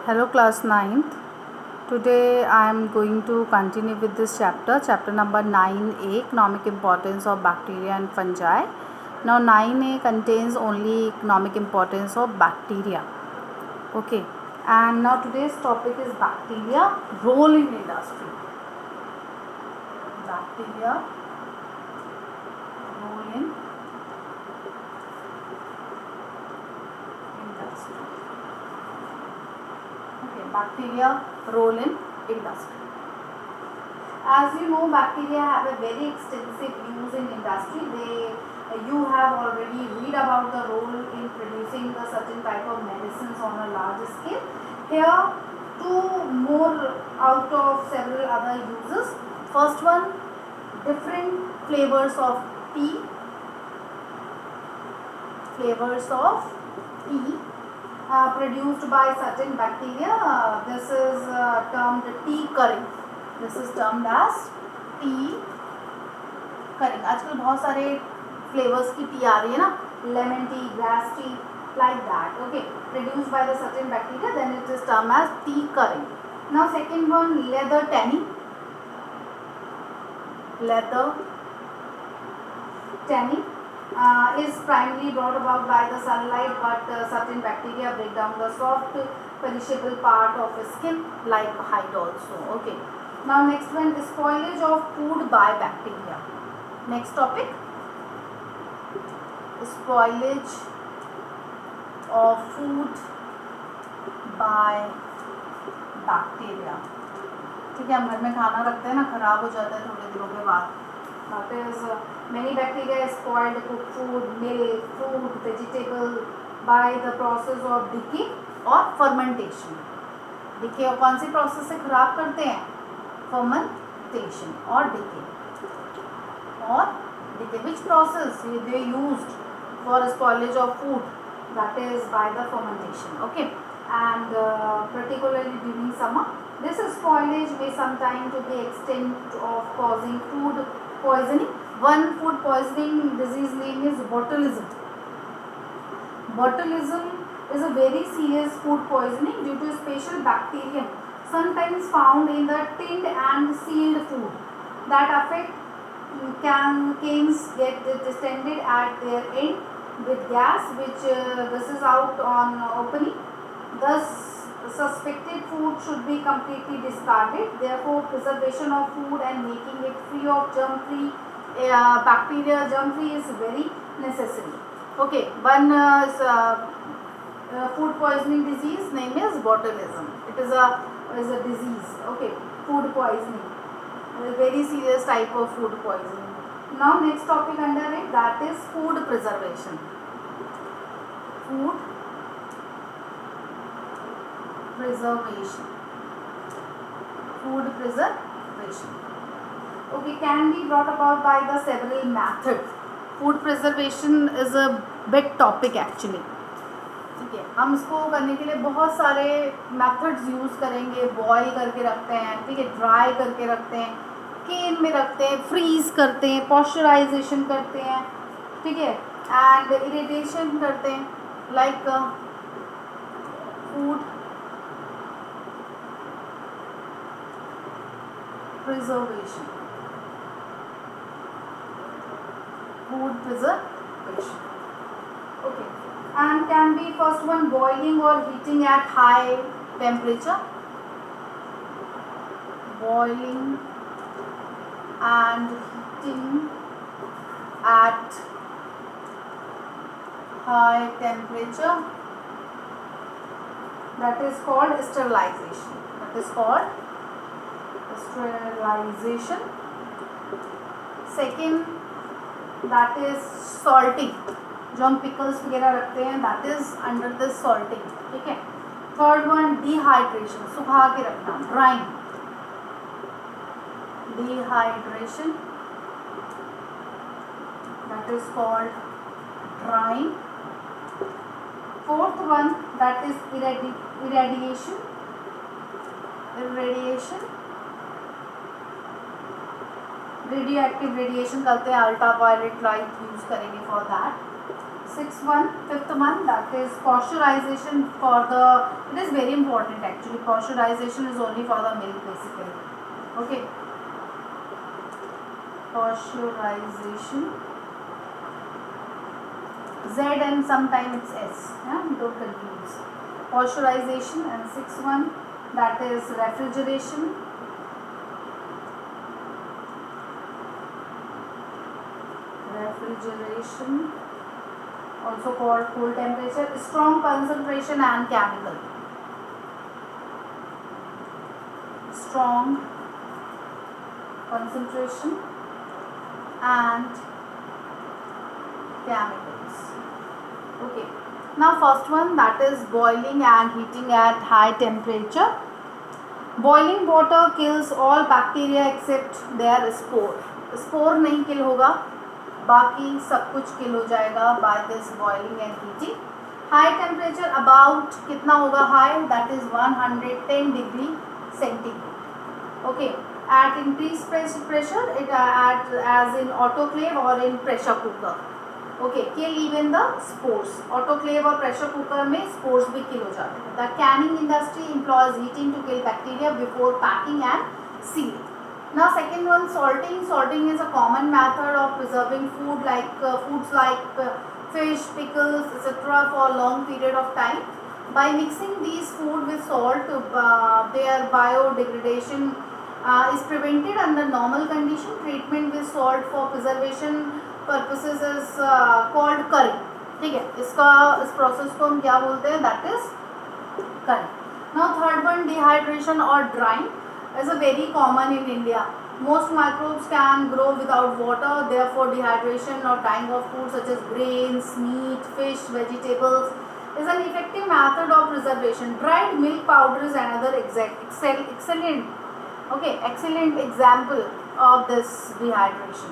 Hello class ninth. Today I am going to continue with this chapter number 9a, economic importance of bacteria and fungi. Now 9a contains only economic importance of bacteria. Okay, and now today's topic is bacteria role in industry. Bacteria role in industry. Okay, bacteria role in industry. As you know, bacteria have a very extensive use in industry. You have already read about the role in producing a certain type of medicines on a large scale. Here, two more out of several other uses. First one, different flavors of tea. Produced by certain bacteria. This is termed tea curry. This is termed as T करेंगे. आजकल बहुत सारे flavours की T आ रही है ना, lemon tea, grass tea, like that. Okay, produced by the certain bacteria, then it is termed as tea curry. Now second one, leather tanning. Leather tanning is primarily brought about by the sunlight, but certain bacteria break down the soft perishable part of skin like hide also. Okay. Now next one is spoilage of food by bacteria. Next topic, spoilage of food by bacteria. ठीक है, हम घर में खाना रखते हैं ना, खराब हो जाता है थोड़े दिनों के बाद. That is many bacteria spoiled cooked food, milk, fruit, vegetable by the process of decay or fermentation. decay और कौन सी प्रोसेस से खराब करते हैं? Fermentation or decay. Which process they used for spoilage of food? That is by the fermentation. Okay, and particularly during summer, this spoilage may sometimes to the extent of causing food poisoning. One food poisoning disease name is botulism. Botulism is a very serious food poisoning due to special bacterium sometimes found in the tinned and sealed food that affect cans get distended at their end with gas which gushes out on opening. Thus suspected food should be completely discarded. Therefore preservation of food and making it free of germ-free bacteria germ-free is very necessary. Okay, one food poisoning disease name is botulism. It is a disease. Okay, food poisoning, a very serious type of food poisoning. Now next topic under it, that is food preservation. Food preservation. Food preservation. Okay, can be brought about by the several methods. Food preservation is a big topic actually. ठीक है, हम इसको करने के लिए बहुत सारे methods use करेंगे. बॉईल करके रखते हैं, ठीक है, ड्राई करके रखते हैं, केन में रखते हैं, फ्रीज करते हैं, पॉस्चराइजेशन करते हैं, ठीक है, एंड इरिटेशन करते हैं. Like food preservation. Food preservation. Okay, and can be first one boiling or heating at high temperature. Boiling and heating at high temperature. That is called sterilization. Sterilization. Second, that is salting. जो हम pickles वगैरह रखते हैं, that is under the salting. ठीक है. Third one dehydration, सुखा के रखना, drawing. Dehydration, that is called drying. Fourth one, that is irradiation. Radio active radiation करते हैं, अल्ट्रा वायलेट लाइट यूज करेंगे for that. Sixth one, fifth one, that is pasteurization for the, it is very important actually, pasteurization is only for the milk basically. Okay, pasteurization, Z and sometime it's S, yeah, don't confuse. Pasteurization. And sixth one, that is refrigeration. Refrigeration, also called cold temperature, strong concentration and chemical. Strong concentration and chemicals. Okay. Now first one, that is boiling and heating at high temperature. Boiling water kills all bacteria except their spore. Spore नहीं kill होगा, बाकी सब कुछ kill हो जाएगा by this boiling and heating. High temperature about कितना होगा high, that is 110 degree centigrade. Okay. At increased pressure, it as in autoclave or in pressure cooker. Okay, kill even the spores. Autoclave और pressure cooker में spores भी kill हो जाते हैं. The canning industry employs heating to kill bacteria before packing and sealing. Now second one, salting. Salting is a common method of preserving food like foods like fish, pickles, etc. for a long period of time. By mixing these food with salt, their biodegradation is prevented under normal condition. Treatment with salt for preservation purposes is called curry. ठीक है, इसका इस process को हम क्या बोलते हैं, that is curry. Now third one, dehydration or drying is a very common in India. Most microbes can grow without water, therefore dehydration or drying of food such as grains, meat, fish, vegetables is an effective method of preservation. Dried milk powder is another excellent example of this dehydration.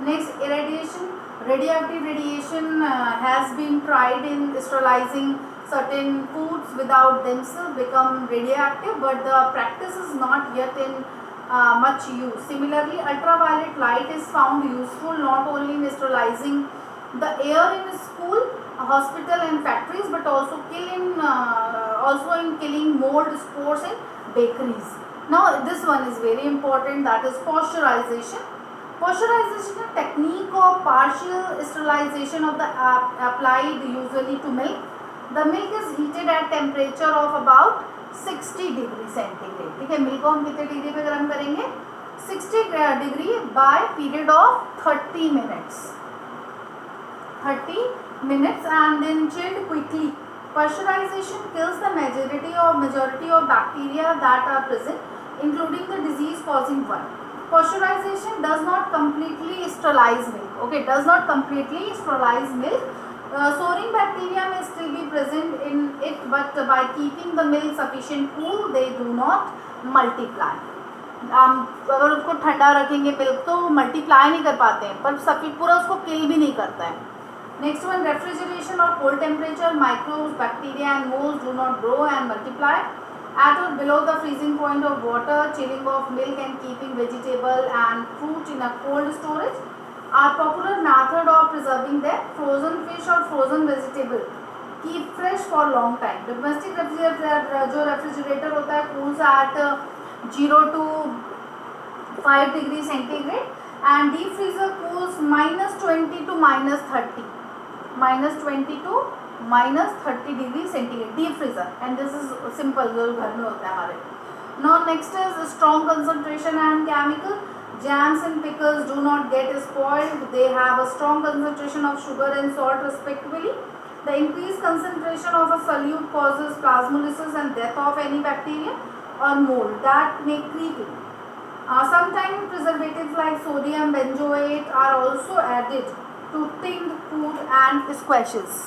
Next, irradiation. Radioactive radiation has been tried in sterilizing certain foods without themselves become radioactive, but the practice is not yet in much use. Similarly, ultraviolet light is found useful not only in sterilizing the air in school, hospital and factories, but also in killing mold spores in bakeries. Now this one is very important, that is pasteurization. Pasteurization is a technique of partial sterilization of the applied usually to milk. The milk is heated at temperature of about 60 degree centigrade. ठीक है, milk को हम कितने degree पे गर्म करेंगे, 60 degree by period of 30 minutes. 30 minutes and then chilled quickly. Pasteurization kills the majority of bacteria that are present, including the disease causing one. Pasteurization does not completely sterilize milk. Okay, does not completely sterilize milk. Soaring bacteria may still be present in it, but by keeping the milk sufficient cool, they do not multiply. अगर उसको ठंडा रखेंगे milk तो multiply नहीं कर पाते हैं, पर सफी पूरा उसको किल भी नहीं करता है. Next one, refrigeration or cold temperature. Microbes, bacteria and molds do not grow and multiply. At or below the freezing point of water, chilling of milk and keeping vegetable and fruit in a cold storage are popular method of preserving them. Frozen fish or frozen vegetable keep fresh for long time. Domestic refrigerator जो refrigerator होता है cools at 0 to 5 degree centigrade and deep freezer cools -20 to -30. -20 to -30 degree centigrade deep freezer, and this is simple जो घर में होता है हमारे. Now next is strong concentration and chemical. Jams and pickles do not get spoiled. They have a strong concentration of sugar and salt respectively. The increased concentration of a solute causes plasmolysis and death of any bacteria or mold that may creep in. Sometimes preservatives like sodium benzoate are also added to tinned food and squashes.